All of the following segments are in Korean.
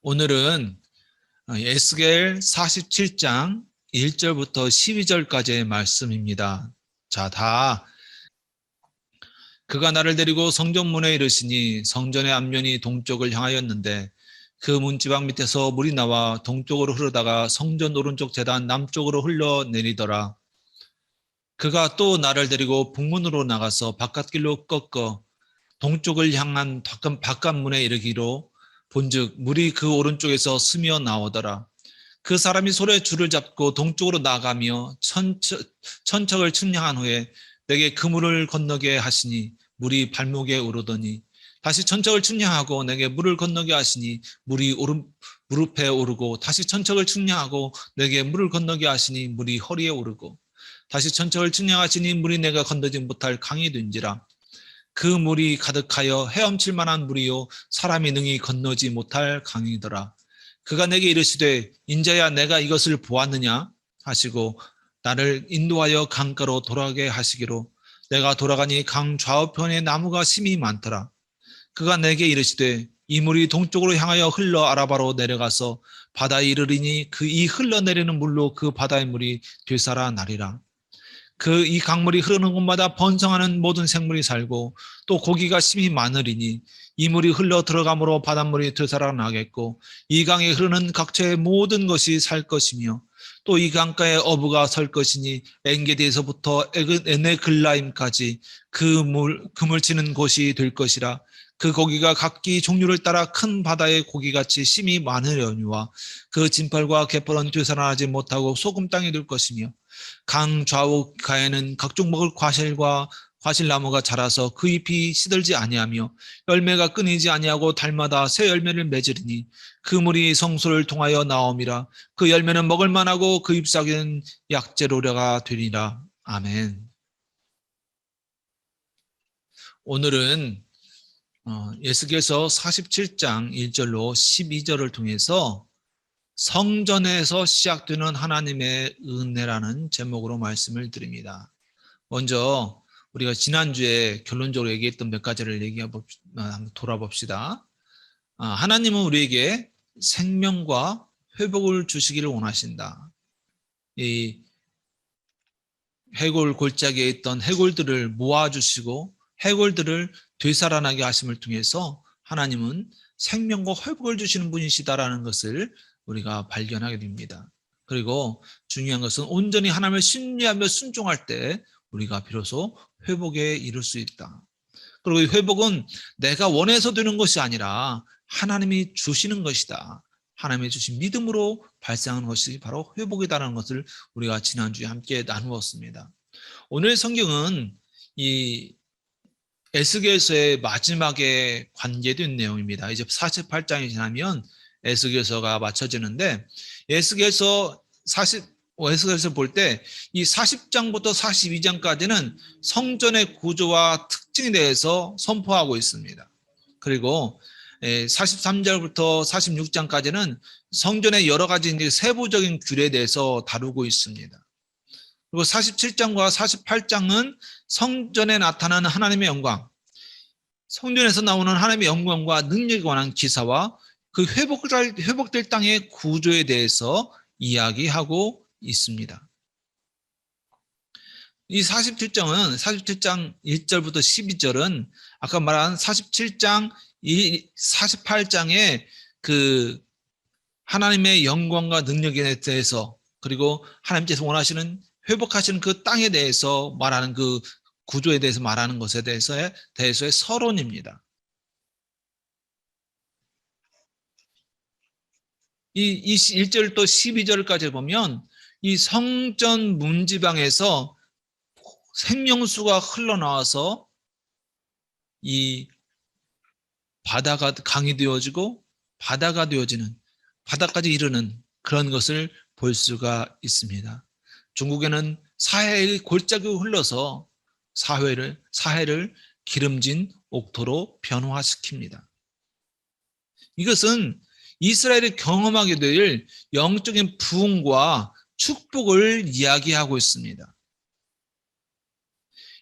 오늘은 에스겔 47장 1절부터 12절까지의 말씀입니다. 자, 그가 나를 데리고 성전문에 이르시니 성전의 앞면이 동쪽을 향하였는데 그 문지방 밑에서 물이 나와 동쪽으로 흐르다가 성전 오른쪽 제단 남쪽으로 흘러내리더라. 그가 또 나를 데리고 북문으로 나가서 바깥길로 꺾어 동쪽을 향한 바깥문에 이르기로 본즉 물이 그 오른쪽에서 스며 나오더라. 그 사람이 손에 줄을 잡고 동쪽으로 나가며 천척을 측량한 후에 내게 그 물을 건너게 하시니 물이 발목에 오르더니 다시 천척을 측량하고 내게 물을 건너게 하시니 물이 무릎에 오르고 다시 천척을 측량하고 내게 물을 건너게 하시니 물이 허리에 오르고 다시 천척을 측량하시니 물이 내가 건너지 못할 강이 된지라. 그 물이 가득하여 헤엄칠 만한 물이요 사람이 능히 건너지 못할 강이더라. 그가 내게 이르시되 인자야 내가 이것을 보았느냐 하시고 나를 인도하여 강가로 돌아가게 하시기로 내가 돌아가니 강 좌우편에 나무가 심이 많더라. 그가 내게 이르시되 이 물이 동쪽으로 향하여 흘러 아라바로 내려가서 바다에 이르리니 그 이 흘러내리는 물로 그 바다의 물이 되살아나리라. 그 이 강물이 흐르는 곳마다 번성하는 모든 생물이 살고 또 고기가 심히 많으리니 이 물이 흘러 들어감으로 바닷물이 되살아나겠고 이 강에 흐르는 각처의 모든 것이 살 것이며 또 이 강가에 어부가 설 것이니 엔게디에서부터 에네글라임까지 그물 치는 곳이 될 것이라. 그 고기가 각기 종류를 따라 큰 바다의 고기같이 심히 많으려니와 그 진펄과 갯벌은 되살아나지 못하고 소금 땅이 될 것이며 강 좌우 가에는 각종 먹을 과실나무가 자라서 그 잎이 시들지 아니하며 열매가 끊이지 아니하고 달마다 새 열매를 맺으리니 그 물이 성소를 통하여 나옴이라. 그 열매는 먹을 만하고 그 잎사귀는 약재로가 되리라. 아멘. 오늘은 에스겔서 47장 1절로 12절을 통해서 성전에서 시작되는 하나님의 은혜라는 제목으로 말씀을 드립니다. 먼저 우리가 지난주에 결론적으로 얘기했던 몇 가지를 한번 돌아봅시다. 하나님은 우리에게 생명과 회복을 주시기를 원하신다. 이 해골 골짜기에 있던 해골들을 모아주시고 해골들을 되살아나게 하심을 통해서 하나님은 생명과 회복을 주시는 분이시다라는 것을 우리가 발견하게 됩니다. 그리고 중요한 것은 온전히 하나님을 신뢰하며 순종할 때 우리가 비로소 회복에 이를 수 있다. 그리고 이 회복은 내가 원해서 되는 것이 아니라 하나님이 주시는 것이다. 하나님이 주신 믿음으로 발생하는 것이 바로 회복이다라는 것을 우리가 지난주에 함께 나누었습니다. 오늘 성경은 이 에스겔서의 마지막에 관계된 내용입니다. 이제 48장이 지나면 에스겔서가 마쳐지는데 에스겔서 볼 때 이 40장부터 42장까지는 성전의 구조와 특징에 대해서 선포하고 있습니다. 그리고 43절부터 46장까지는 성전의 여러 가지 이제 세부적인 규례에 대해서 다루고 있습니다. 그리고 47장과 48장은 성전에 나타나는 하나님의 영광, 성전에서 나오는 하나님의 영광과 능력에 관한 기사와 그 회복될 땅의 구조에 대해서 이야기하고 있습니다. 이 47장 1절부터 12절은 아까 말한 47장, 48장의 그 하나님의 영광과 능력에 대해서 그리고 하나님께서 원하시는 회복하시는 그 땅에 대해서 말하는 그 구조에 대해서 말하는 것에 대해서의 서론입니다. 이 1절부터 12절까지 보면 이 성전 문지방에서 생명수가 흘러나와서 이 바다가 강이 되어지고 바다가 되어지는 바다까지 이르는 그런 것을 볼 수가 있습니다. 중국에는 사해의 골짜기로 흘러서 사해를 기름진 옥토로 변화시킵니다. 이것은 이스라엘이 경험하게 될 영적인 부흥과 축복을 이야기하고 있습니다.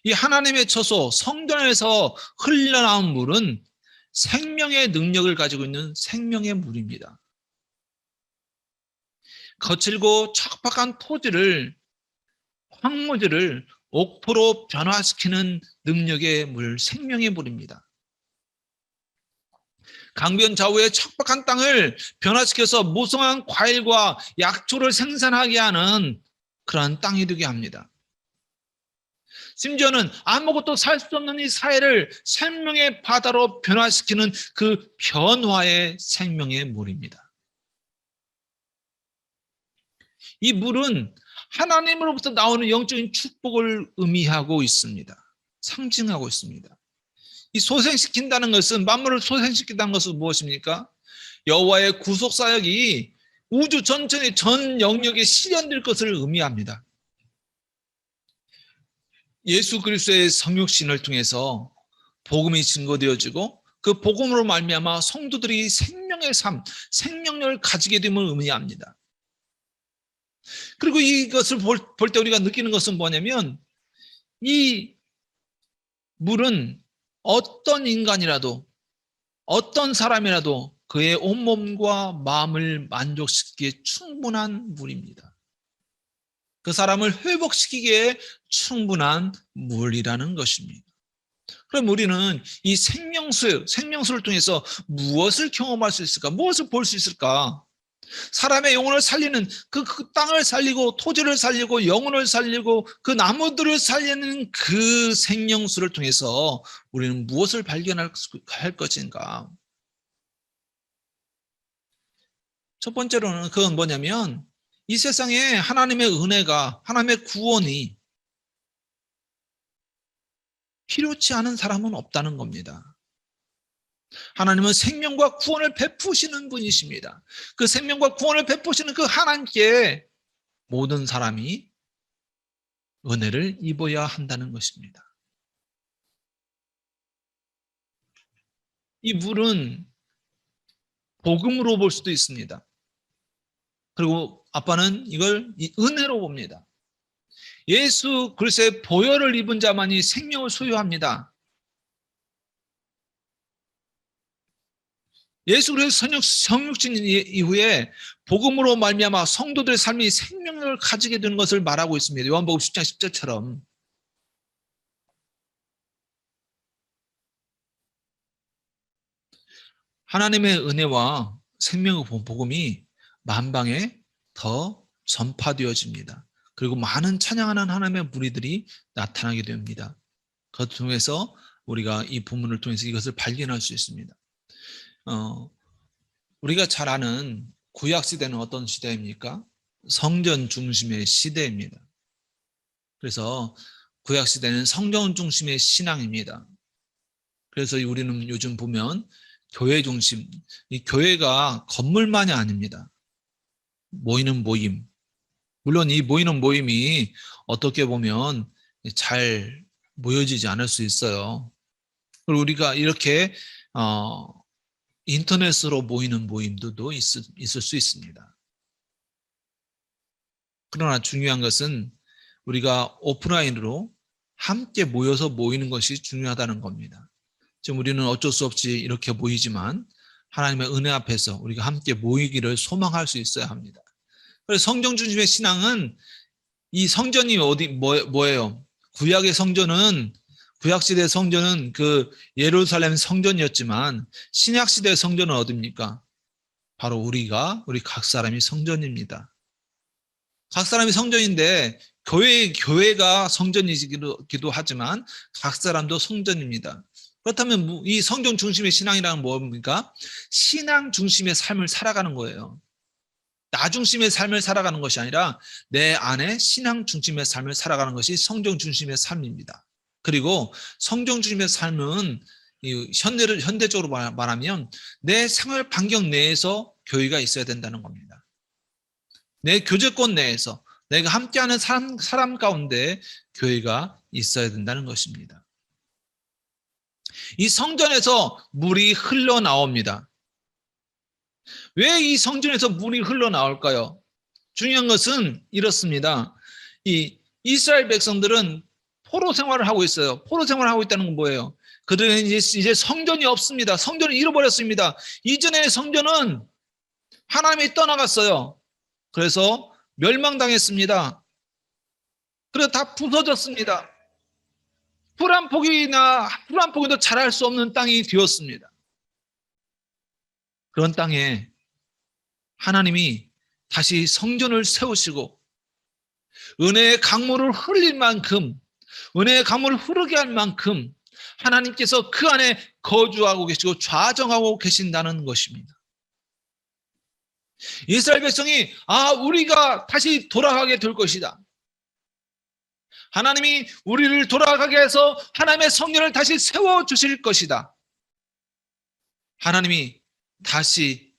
이 하나님의 처소 성전에서 흘러나온 물은 생명의 능력을 가지고 있는 생명의 물입니다. 거칠고 척박한 토지를, 황무지를 옥토로 변화시키는 능력의 물, 생명의 물입니다. 강변 좌우의 척박한 땅을 변화시켜서 무성한 과일과 약초를 생산하게 하는 그러한 땅이 되게 합니다. 심지어는 아무것도 살 수 없는 이 사회를 생명의 바다로 변화시키는 그 변화의 생명의 물입니다. 이 물은 하나님으로부터 나오는 영적인 축복을 의미하고 있습니다. 상징하고 있습니다. 이 소생시킨다는 것은, 만물을 소생시킨다는 것은 무엇입니까? 여호와의 구속 사역이 우주 전체의 전 영역에 실현될 것을 의미합니다. 예수 그리스도의 성육신을 통해서 복음이 증거되어지고 그 복음으로 말미암아 성도들이 생명의 삶, 생명력을 가지게 됨을 의미합니다. 그리고 이것을 볼 때 우리가 느끼는 것은 뭐냐면, 이 물은 어떤 인간이라도, 어떤 사람이라도 그의 온몸과 마음을 만족시키기에 충분한 물입니다. 그 사람을 회복시키기에 충분한 물이라는 것입니다. 그럼 우리는 이 생명수를 통해서 무엇을 경험할 수 있을까? 무엇을 볼 수 있을까? 사람의 영혼을 살리는 그 땅을 살리고 토지를 살리고 영혼을 살리고 그 나무들을 살리는 그 생명수를 통해서 우리는 무엇을 발견할 것인가? 첫 번째로는 그건 뭐냐면, 이 세상에 하나님의 은혜가, 하나님의 구원이 필요치 않은 사람은 없다는 겁니다. 하나님은 생명과 구원을 베푸시는 분이십니다. 그 생명과 구원을 베푸시는 그 하나님께 모든 사람이 은혜를 입어야 한다는 것입니다. 이 물은 복음으로 볼 수도 있습니다. 그리고 아빠는 이걸 은혜로 봅니다. 예수 그리스도의 보혈을 입은 자만이 생명을 소유합니다. 예수 그리스도의 성육신 이후에 복음으로 말미암아 성도들의 삶이 생명력을 가지게 되는 것을 말하고 있습니다. 요한복음 10장 10절처럼. 하나님의 은혜와 생명의 복음이 만방에 더 전파되어집니다. 그리고 많은 찬양하는 하나님의 무리들이 나타나게 됩니다. 그것 통해서 우리가 이 본문을 통해서 이것을 발견할 수 있습니다. 우리가 잘 아는 구약 시대는 어떤 시대입니까? 성전 중심의 시대입니다. 그래서 구약 시대는 성전 중심의 신앙입니다. 그래서 우리는 요즘 보면 교회 중심, 이 교회가 건물만이 아닙니다. 모이는 모임. 물론 이 모이는 모임이 어떻게 보면 잘 모여지지 않을 수 있어요. 그리고 우리가 이렇게 인터넷으로 모이는 모임들도 있을 수 있습니다. 그러나 중요한 것은 우리가 오프라인으로 함께 모여서 모이는 것이 중요하다는 겁니다. 지금 우리는 어쩔 수 없이 이렇게 모이지만 하나님의 은혜 앞에서 우리가 함께 모이기를 소망할 수 있어야 합니다. 그래서 성경 중심의 신앙은, 이 성전이 뭐예요? 구약의 성전은, 구약시대 성전은 그 예루살렘 성전이었지만 신약시대 성전은 어디입니까? 바로 우리 각 사람이 성전입니다. 각 사람이 성전인데 교회가 성전이기도 하지만 각 사람도 성전입니다. 그렇다면 이 성전 중심의 신앙이란 뭡니까? 신앙 중심의 삶을 살아가는 거예요. 나 중심의 삶을 살아가는 것이 아니라 내 안에 신앙 중심의 삶을 살아가는 것이 성경 중심의 삶입니다. 그리고 성경 중심의 삶은 현대적으로 말하면 내 생활 반경 내에서 교회가 있어야 된다는 겁니다. 내 교제권 내에서 내가 함께하는 사람 가운데 교회가 있어야 된다는 것입니다. 이 성전에서 물이 흘러나옵니다. 왜 이 성전에서 물이 흘러나올까요? 중요한 것은 이렇습니다. 이 이스라엘 백성들은 포로 생활을 하고 있어요. 포로 생활을 하고 있다는 건 뭐예요? 그들은 이제 성전이 없습니다. 성전을 잃어버렸습니다. 이전의 성전은 하나님이 떠나갔어요. 그래서 멸망당했습니다. 그래서 다 부서졌습니다. 풀 한 포기도 자랄 수 없는 땅이 되었습니다. 그런 땅에 하나님이 다시 성전을 세우시고 은혜의 강물을 흘릴 만큼, 은혜의 강물을 흐르게 할 만큼 하나님께서 그 안에 거주하고 계시고 좌정하고 계신다는 것입니다. 이스라엘 백성이 우리가 다시 돌아가게 될 것이다. 하나님이 우리를 돌아가게 해서 하나님의 성전을 다시 세워주실 것이다. 하나님이 다시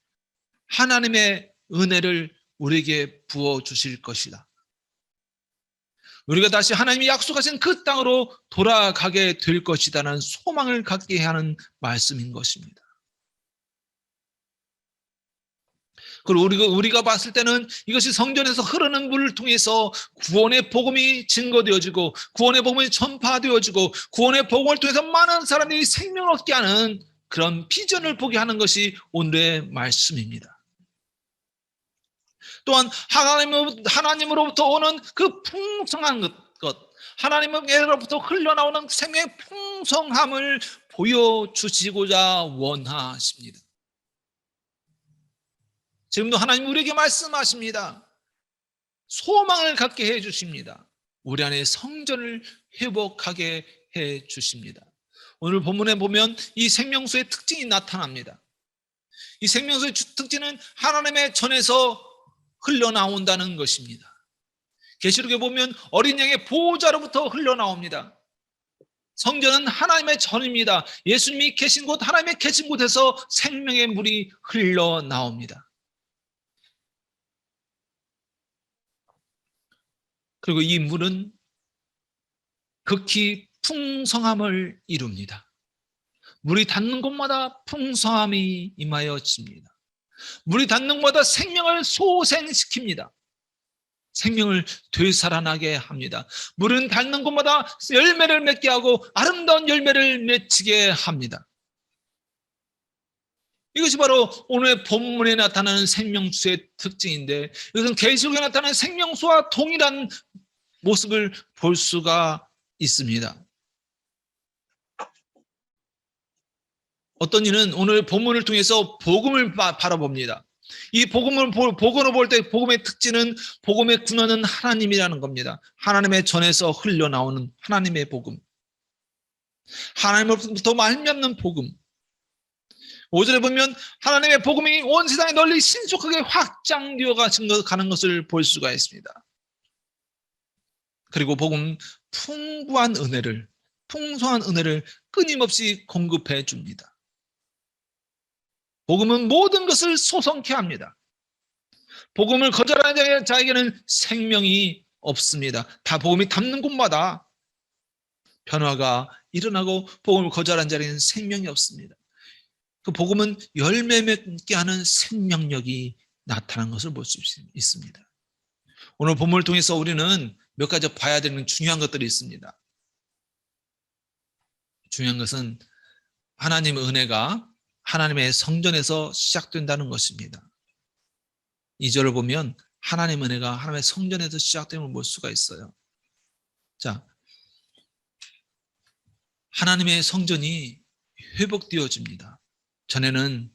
하나님의 은혜를 우리에게 부어주실 것이다. 우리가 다시 하나님이 약속하신 그 땅으로 돌아가게 될 것이다라는 소망을 갖게 하는 말씀인 것입니다. 그리고 우리가 봤을 때는 이것이 성전에서 흐르는 물을 통해서 구원의 복음이 증거되어지고 구원의 복음이 전파되어지고 구원의 복음을 통해서 많은 사람들이 생명을 얻게 하는 그런 비전을 보게 하는 것이 오늘의 말씀입니다. 또한 하나님으로부터 오는 그 풍성한 것, 하나님으로부터 흘러나오는 생명의 풍성함을 보여주시고자 원하십니다. 지금도 하나님 우리에게 말씀하십니다. 소망을 갖게 해주십니다. 우리 안에 성전을 회복하게 해주십니다. 오늘 본문에 보면 이 생명수의 특징이 나타납니다. 이 생명수의 특징은 하나님의 전에서 흘러나온다는 것입니다. 계시록에 보면 어린 양의 보호자로부터 흘러나옵니다. 성전은 하나님의 전입니다. 예수님이 계신 곳, 하나님의 계신 곳에서 생명의 물이 흘러나옵니다. 그리고 이 물은 극히 풍성함을 이룹니다. 물이 닿는 곳마다 풍성함이 임하여집니다. 물이 닿는 곳마다 생명을 소생시킵니다. 생명을 되살아나게 합니다. 물은 닿는 곳마다 열매를 맺게 하고 아름다운 열매를 맺히게 합니다. 이것이 바로 오늘 본문에 나타나는 생명수의 특징인데, 이것은 계시록에 나타나는 생명수와 동일한 모습을 볼 수가 있습니다. 어떤 이는 오늘 본문을 통해서 복음을 바라봅니다. 이 복음을 볼 때 복음의 특징은, 복음의 근원은 하나님이라는 겁니다. 하나님의 전에서 흘러나오는 하나님의 복음, 하나님으로부터 말미암는 복음. 5절에 보면 하나님의 복음이 온 세상에 널리 신속하게 확장되어 가는 것을 볼 수가 있습니다. 그리고 복음 풍성한 은혜를 끊임없이 공급해 줍니다. 복음은 모든 것을 소성케 합니다. 복음을 거절하는 자에게는 생명이 없습니다. 다 복음이 닿는 곳마다 변화가 일어나고 복음을 거절한 자에게는 생명이 없습니다. 그 복음은 열매 맺게 하는 생명력이 나타난 것을 볼 수 있습니다. 오늘 본문을 통해서 우리는 몇 가지 봐야 되는 중요한 것들이 있습니다. 중요한 것은 하나님의 은혜가 하나님의 성전에서 시작된다는 것입니다. 2절을 보면 하나님의 은혜가 하나님의 성전에서 시작됨을 볼 수가 있어요. 자, 하나님의 성전이 회복되어집니다. 전에는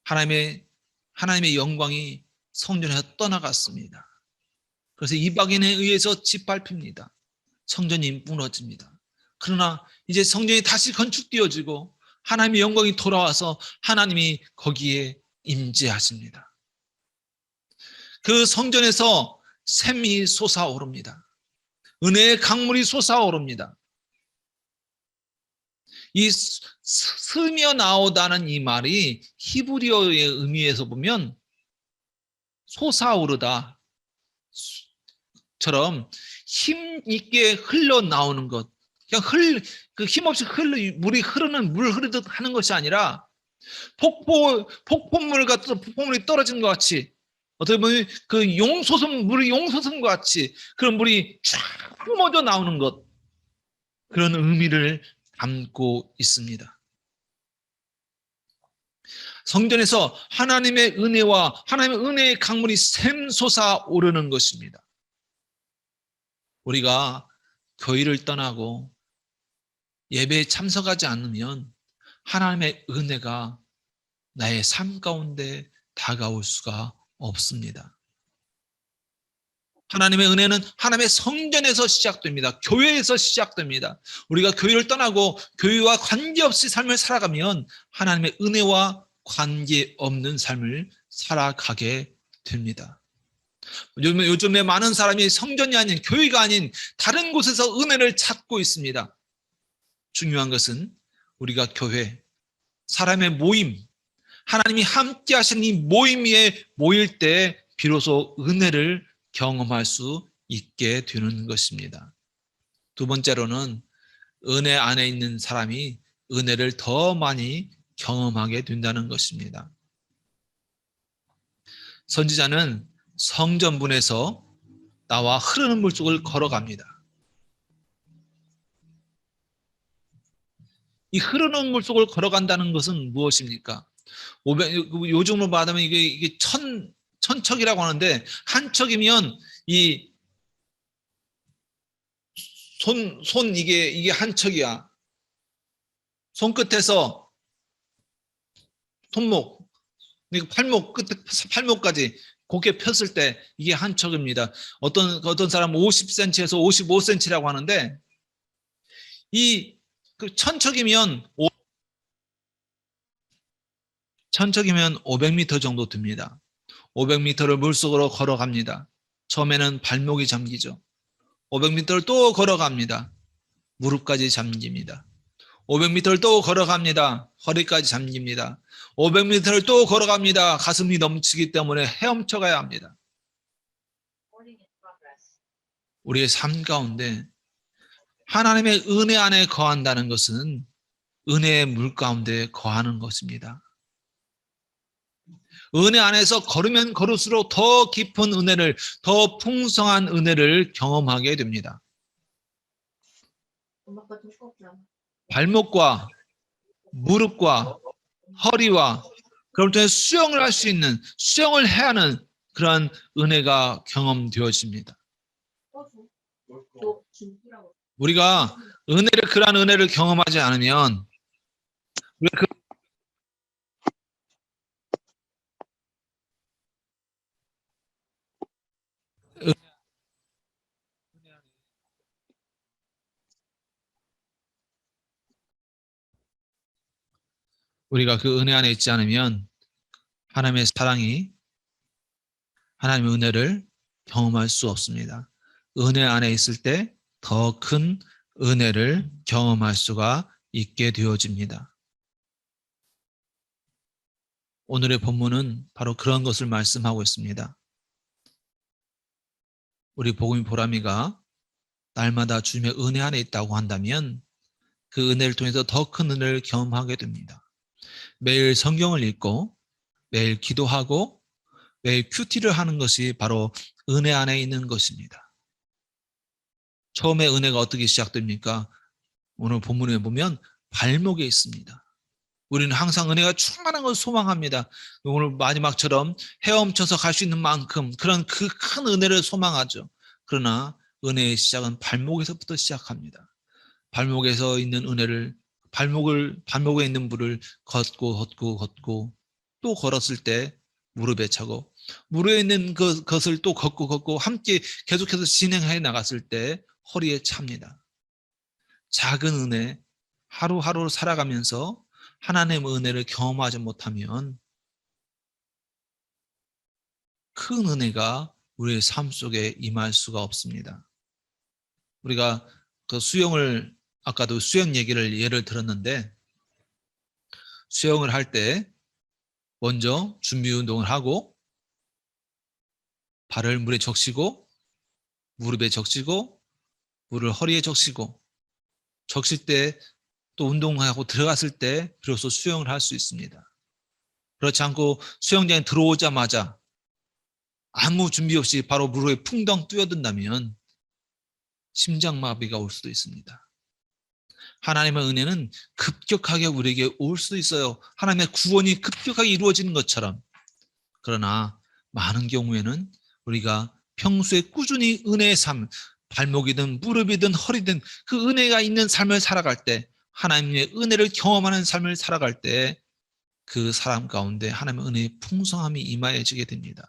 하나님의 영광이 성전에서 떠나갔습니다. 그래서 이방인에 의해서 짓밟힙니다. 성전이 무너집니다. 그러나 이제 성전이 다시 건축되어지고 하나님의 영광이 돌아와서 하나님이 거기에 임재하십니다. 그 성전에서 샘이 솟아오릅니다. 은혜의 강물이 솟아오릅니다. 이 스며 나오다는 이 말이 히브리어의 의미에서 보면 솟아오르다 처럼 힘 있게 흘러나오는 것, 그냥 힘없이 물이 물 흐르듯 하는 것이 아니라 폭포물이 떨어진 것 같이, 어떻게 보면 물이 용솟음과 같이 그런 물이 쫙 뿜어져 나오는 것, 그런 의미를 담고 있습니다. 성전에서 하나님의 은혜와 하나님의 은혜의 강물이 샘솟아 오르는 것입니다. 우리가 교회를 떠나고 예배에 참석하지 않으면 하나님의 은혜가 나의 삶 가운데 다가올 수가 없습니다. 하나님의 은혜는 하나님의 성전에서 시작됩니다. 교회에서 시작됩니다. 우리가 교회를 떠나고 교회와 관계없이 삶을 살아가면 하나님의 은혜와 관계없는 삶을 살아가게 됩니다. 요즘에 많은 사람이 성전이 아닌 교회가 아닌 다른 곳에서 은혜를 찾고 있습니다. 중요한 것은 우리가 교회, 사람의 모임, 하나님이 함께 하시는 이 모임 위에 모일 때 비로소 은혜를 경험할 수 있게 되는 것입니다. 두 번째로는 은혜 안에 있는 사람이 은혜를 더 많이 경험하게 된다는 것입니다. 선지자는 성전문에서 나와 흐르는 물 속을 걸어갑니다. 이 흐르는 물 속을 걸어간다는 것은 무엇입니까? 요즘으로 말하면 이게 천척이라고 하는데, 한 척이면 이 이게 한 척이야. 손끝에서 손목, 팔목 끝, 팔목까지 고개 폈을 때 이게 한 척입니다. 어떤 사람은 50cm에서 55cm라고 하는데, 천척이면 500m 정도 됩니다. 500m를 물속으로 걸어갑니다. 처음에는 발목이 잠기죠. 500m를 또 걸어갑니다. 무릎까지 잠깁니다. 500m를 또 걸어갑니다. 허리까지 잠깁니다. 500m를 또 걸어갑니다. 가슴이 넘치기 때문에 헤엄쳐 가야 합니다. 우리의 삶 가운데 하나님의 은혜 안에 거한다는 것은 은혜의 물 가운데 거하는 것입니다. 은혜 안에서 걸으면 걸을수록 더 깊은 은혜를, 더 풍성한 은혜를 경험하게 됩니다. 발목과 무릎과 허리와 그럴 때 수영을 할 수 있는, 수영을 해야 하는 그러한 은혜가 경험되어집니다. 우리가 그러한 은혜를 경험하지 않으면 우리가 그 은혜 안에 있지 않으면 하나님의 사랑이, 하나님의 은혜를 경험할 수 없습니다. 은혜 안에 있을 때 더 큰 은혜를 경험할 수가 있게 되어집니다. 오늘의 본문은 바로 그런 것을 말씀하고 있습니다. 우리 복음의 보람이가 날마다 주님의 은혜 안에 있다고 한다면 그 은혜를 통해서 더 큰 은혜를 경험하게 됩니다. 매일 성경을 읽고 매일 기도하고 매일 큐티를 하는 것이 바로 은혜 안에 있는 것입니다. 처음에 은혜가 어떻게 시작됩니까? 오늘 본문에 보면 발목에 있습니다. 우리는 항상 은혜가 충만한 것을 소망합니다. 오늘 마지막처럼 헤엄쳐서 갈 수 있는 만큼 그런 그 큰 은혜를 소망하죠. 그러나 은혜의 시작은 발목에서부터 시작합니다. 발목에서 있는 은혜를, 발목에 있는 물을 걷고 또 걸었을 때 무릎에 차고, 무릎에 있는 것을 또 걷고 함께 계속해서 진행해 나갔을 때 허리에 찹니다. 작은 은혜, 하루하루 살아가면서 하나님의 은혜를 경험하지 못하면 큰 은혜가 우리의 삶 속에 임할 수가 없습니다. 우리가 그 아까도 수영 얘기를 예를 들었는데, 수영을 할 때 먼저 준비 운동을 하고 발을 물에 적시고 무릎에 적시고 물을 허리에 적시고 적실 때 또 운동하고 들어갔을 때 비로소 수영을 할 수 있습니다. 그렇지 않고 수영장에 들어오자마자 아무 준비 없이 바로 물에 풍덩 뛰어든다면 심장마비가 올 수도 있습니다. 하나님의 은혜는 급격하게 우리에게 올 수도 있어요. 하나님의 구원이 급격하게 이루어지는 것처럼. 그러나 많은 경우에는 우리가 평소에 꾸준히 은혜의 삶, 발목이든 무릎이든 허리든 그 은혜가 있는 삶을 살아갈 때, 하나님의 은혜를 경험하는 삶을 살아갈 때 그 사람 가운데 하나님의 은혜의 풍성함이 임하여지게 됩니다.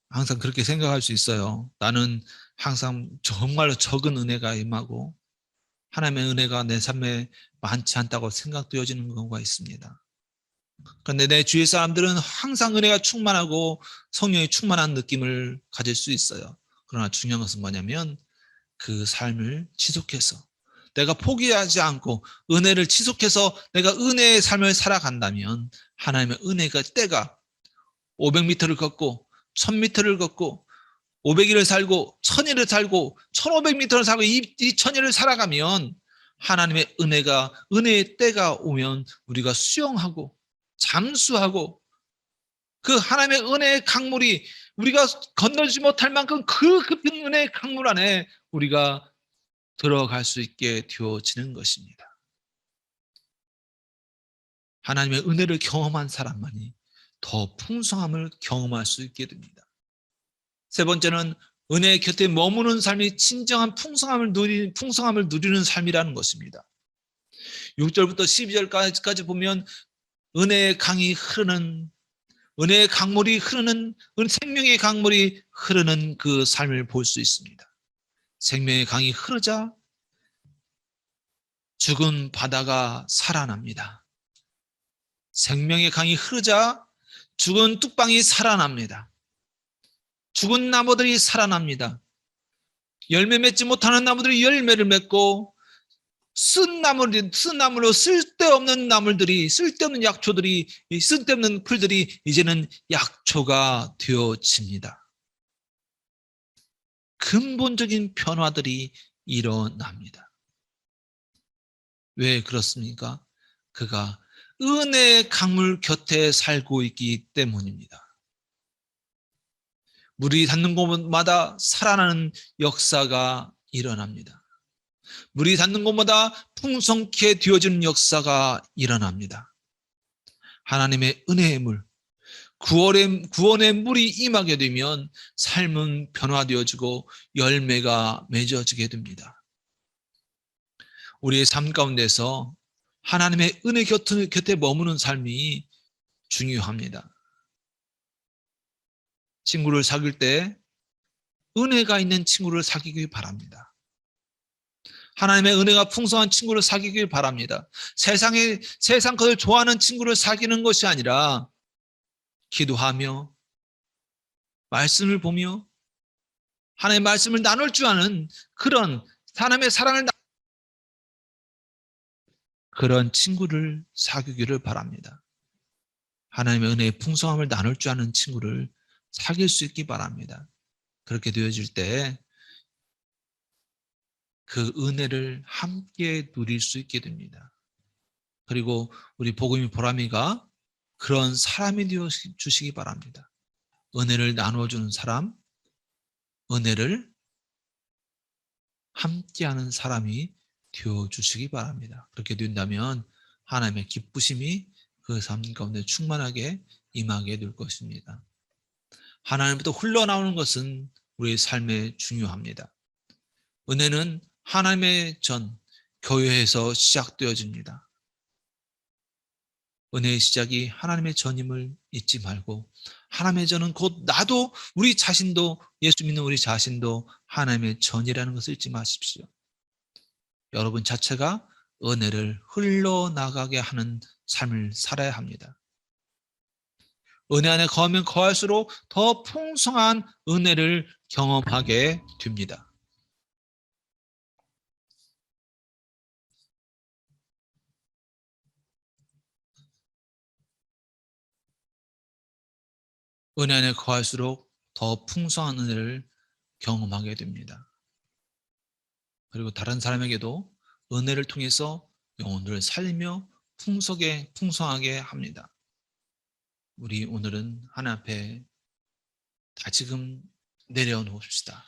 항상 그렇게 생각할 수 있어요. 나는 항상 정말로 적은 은혜가 임하고 하나님의 은혜가 내 삶에 많지 않다고 생각되어지는 경우가 있습니다. 그런데 내 주위 사람들은 항상 은혜가 충만하고 성령이 충만한 느낌을 가질 수 있어요. 그러나 중요한 것은 뭐냐면 그 삶을 지속해서 내가 포기하지 않고 은혜를 지속해서 내가 은혜의 삶을 살아간다면 하나님의 은혜가 때가 500m를 걷고 1000m를 걷고 500일을 살고 1000일을 살고 1500m를 살고 2000일을 살아가면 하나님의 은혜가 은혜의 때가 오면 우리가 수용하고 잠수하고 그 하나님의 은혜의 강물이 우리가 건너지 못할 만큼 그 깊은 은혜의 강물 안에 우리가 들어갈 수 있게 되어지는 것입니다. 하나님의 은혜를 경험한 사람만이 더 풍성함을 경험할 수 있게 됩니다. 세 번째는 은혜의 곁에 머무는 삶이 진정한 풍성함을 누리는 삶이라는 것입니다. 6절부터 12절까지 보면 은혜의 강이 흐르는, 은혜의 강물이 흐르는, 생명의 강물이 흐르는 그 삶을 볼 수 있습니다. 생명의 강이 흐르자 죽은 바다가 살아납니다. 생명의 강이 흐르자 죽은 뚝방이 살아납니다. 죽은 나무들이 살아납니다. 열매 맺지 못하는 나무들이 열매를 맺고 쓴 나무로 쓸데없는 나물들이, 쓸데없는 약초들이, 쓸데없는 풀들이 이제는 약초가 되어집니다. 근본적인 변화들이 일어납니다. 왜 그렇습니까? 그가 은혜의 강물 곁에 살고 있기 때문입니다. 물이 닿는 곳마다 살아나는 역사가 일어납니다. 물이 닿는 곳마다 풍성케 되어지는 역사가 일어납니다. 하나님의 은혜의 물, 구원의 물이 임하게 되면 삶은 변화되어지고 열매가 맺어지게 됩니다. 우리의 삶 가운데서 하나님의 은혜 곁에 머무는 삶이 중요합니다. 친구를 사귈 때 은혜가 있는 친구를 사귀길 바랍니다. 하나님의 은혜가 풍성한 친구를 사귀길 바랍니다. 세상 것을 좋아하는 친구를 사귀는 것이 아니라 기도하며 말씀을 보며 하나님의 말씀을 나눌 줄 아는 그런 하나님의 사랑을 그런 친구를 사귀기를 바랍니다. 하나님의 은혜의 풍성함을 나눌 줄 아는 친구를 사귈 수 있기 바랍니다. 그렇게 되어질 때 그 은혜를 함께 누릴 수 있게 됩니다. 그리고 우리 복음이 보람이가 그런 사람이 되어 주시기 바랍니다. 은혜를 나눠주는 사람, 은혜를 함께하는 사람이 되어 주시기 바랍니다. 그렇게 된다면 하나님의 기쁘심이 그 삶 가운데 충만하게 임하게 될 것입니다. 하나님부터 흘러나오는 것은 우리의 삶에 중요합니다. 은혜는 하나님의 전, 교회에서 시작되어집니다. 은혜의 시작이 하나님의 전임을 잊지 말고 하나님의 전은 곧 나도 우리 자신도 예수 믿는 우리 자신도 하나님의 전이라는 것을 잊지 마십시오. 여러분 자체가 은혜를 흘러나가게 하는 삶을 살아야 합니다. 은혜 안에 거하면 거할수록 더 풍성한 은혜를 경험하게 됩니다. 은혜 안에 거할수록 더 풍성한 은혜를 경험하게 됩니다. 그리고 다른 사람에게도 은혜를 통해서 영혼들을 살리며 풍성하게 합니다. 우리 오늘은 하나님 앞에 다지금 내려놓읍시다.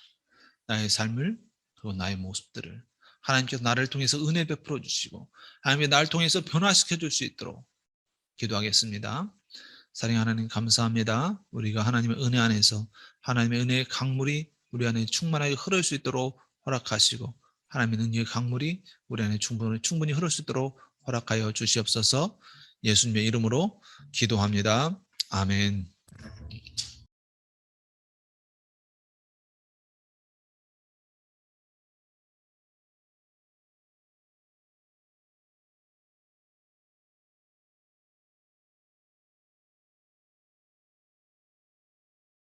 나의 삶을 그리고 나의 모습들을 하나님께서 나를 통해서 은혜 베풀어 주시고 하나님이 나를 통해서 변화시켜 줄 수 있도록 기도하겠습니다. 사랑하는 하나님 감사합니다. 우리가 하나님의 은혜 안에서 하나님의 은혜의 강물이 우리 안에 충만하게 흐를 수 있도록 허락하시고 하나님의 은혜의 강물이 우리 안에 충분히 흐를 수 있도록 허락하여 주시옵소서. 예수님의 이름으로 기도합니다. 아멘.